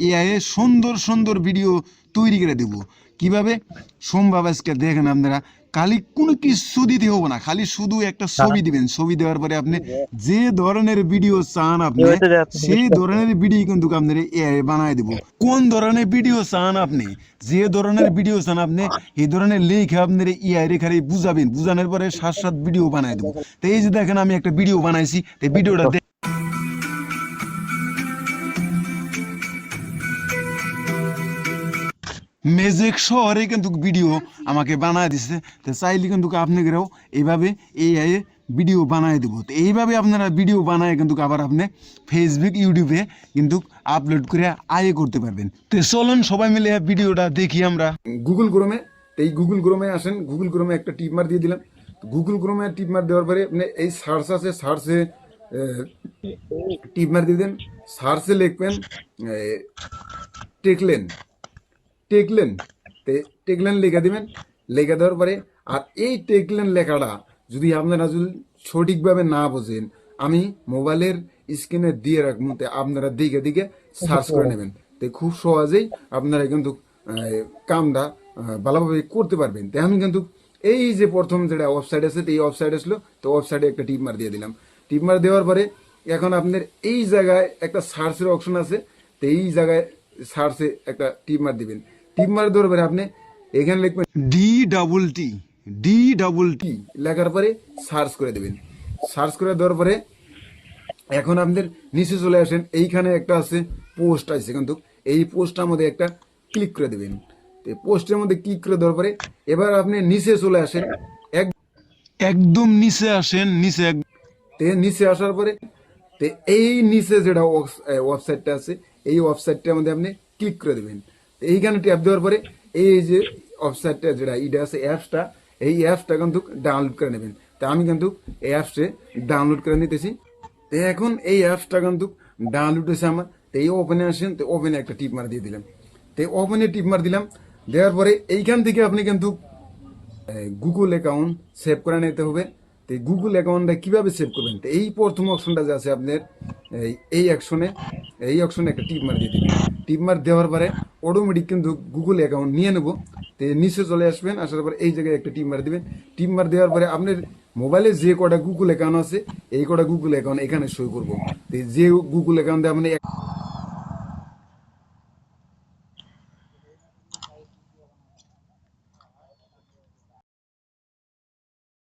AI সুন্দর সুন্দর video তৈরি করে দেব। কিভাবে সম্ভব আজকে দেখেন আপনারা। খালি কোনো কিছু দিতে হবে না, খালি শুধু একটা ছবি দিবেন। ছবি দেওয়ার পরে আপনি যে ধরনের ভিডিও চান আপনি সেই ধরনের ভিডিও কিন্তু আপনার এআই বানায় দেব। কোন ধরনের ভিডিও চান আপনি, যে ধরনের ভিডিও চান আপনি এই ধরনের লেখে আপনার এআই রে খালি বুঝাবেন, বুঝানোর পরে সাত সাত ভিডিও বানায় দেবো। তো এই যে দেখেন আমি একটা ভিডিও বানাইছি, এই ভিডিওটা ম্যাজিক শহরে কিন্তু ভিডিও আমাকে বানায় দিচ্ছে। তো চাইলে কিন্তু আপনাদেরও এইভাবে এআই ভিডিও বানায় দেবো। তো এইভাবে আপনারা ভিডিও বানায় কিন্তু আবার আপনি ফেসবুক ইউটিউবে কিন্তু আপলোড করে আয় করতে পারবেন। তো চলুন সবাই মিলে ভিডিওটা দেখি আমরা। গুগল ক্রোমে, এই গুগল ক্রোমে আসেন। গুগল ক্রোমে একটা টিপ মার দিয়ে দিলাম। গুগল ক্রোমে টিপ মার দেওয়ার পরে আপনি এই সার্চ আছে, সার্চে টিপ মার দিয়ে দেন। সার্চে লিখবেন টেকলেন, টেকলেন। টেকলেন লেখা দিবেন। লেখা দেওয়ার পরে আর এই টেকলেন লেখাটা যদি আপনারা যদি সঠিকভাবে না বোঝেন, আমি মোবাইলের স্ক্রিনে দিয়ে রাখবো, আপনারা দিকে দিকে সার্চ করে নেবেন। তো খুব সহজেই আপনারা কিন্তু কামটা ভালোভাবে করতে পারবেন। তো আমি কিন্তু এই যে প্রথম যেটা ওয়েবসাইট আছে, এই ওয়েবসাইট আসলো, তো ওয়েবসাইটে একটা টিপ মার দিয়ে দিলাম। টিপ মার দেওয়ার পরে এখন আপনার এই জায়গায় একটা সার্চের অপশন আছে, তো এই জায়গায় সার্চে একটা টিপ মার দিবেন। টিপ মার দেওয়ার পরে আপনি এখানে লিখবেন ডি ডাবল টি লেখার পরে সার্চ করে দেবেন। সার্চ করে দেওয়ার পরে এখন আপনাদের নিচে চলে আসেন। এইখানে একটা আছে পোস্ট আছে, কিন্তু এই পোস্টটার মধ্যে একটা ক্লিক করে দেবেন। তো পোস্টের মধ্যে ক্লিক করে দেওয়ার পরে এবার আপনি নিচে চলে আসেন। একদম নিচে আসেন, নিচে আসার পরে তো এই নিচে যেটা ওয়েবসাইটটা আছে, এই ওয়েবসাইটটার মধ্যে আপনি ক্লিক করে দেবেন। তো এইখানে ট্যাপ দেওয়ার পরে এই যে ওয়েবসাইটটা যেটা এটা আছে অ্যাপসটা, এই অ্যাপসটা কিন্তু ডাউনলোড করে নেবেন। তো আমি কিন্তু এই অ্যাপসে ডাউনলোড করে নিতেছি। তো এখন এই অ্যাপসটা কিন্তু ডাউনলোড হয়েছে আমার। তো এই ওপেনে আসেন, তো ওপেনে একটা টিপ মার দিয়ে দিলাম। তো ওপেনে টিপ মার দিলাম, দেওয়ার পরে এইখান থেকে আপনি কিন্তু গুগল অ্যাকাউন্ট সেভ করে নিতে হবে। তো গুগল অ্যাকাউন্টটা কিভাবে সেভ করবেন, তো এই প্রথম অপশনটা যে আছে আপনার এই অপশনে একটা টিপ মার দিয়ে দেবেন। টিপ মার দেওয়ার পরে অটোমেটিক কিন্তু গুগল অ্যাকাউন্ট নিয়ে নেবো। তো নিচে চলে আসবেন, আসার পরে এই জায়গায় একটা টিপ মার দেবেন। টিপ মার দেওয়ার পরে আপনার মোবাইলে যে কটা গুগল অ্যাকাউন্ট আছে, এই কটা গুগল অ্যাকাউন্ট এখানে শো করবো। তো যে গুগল অ্যাকাউন্টে আপনি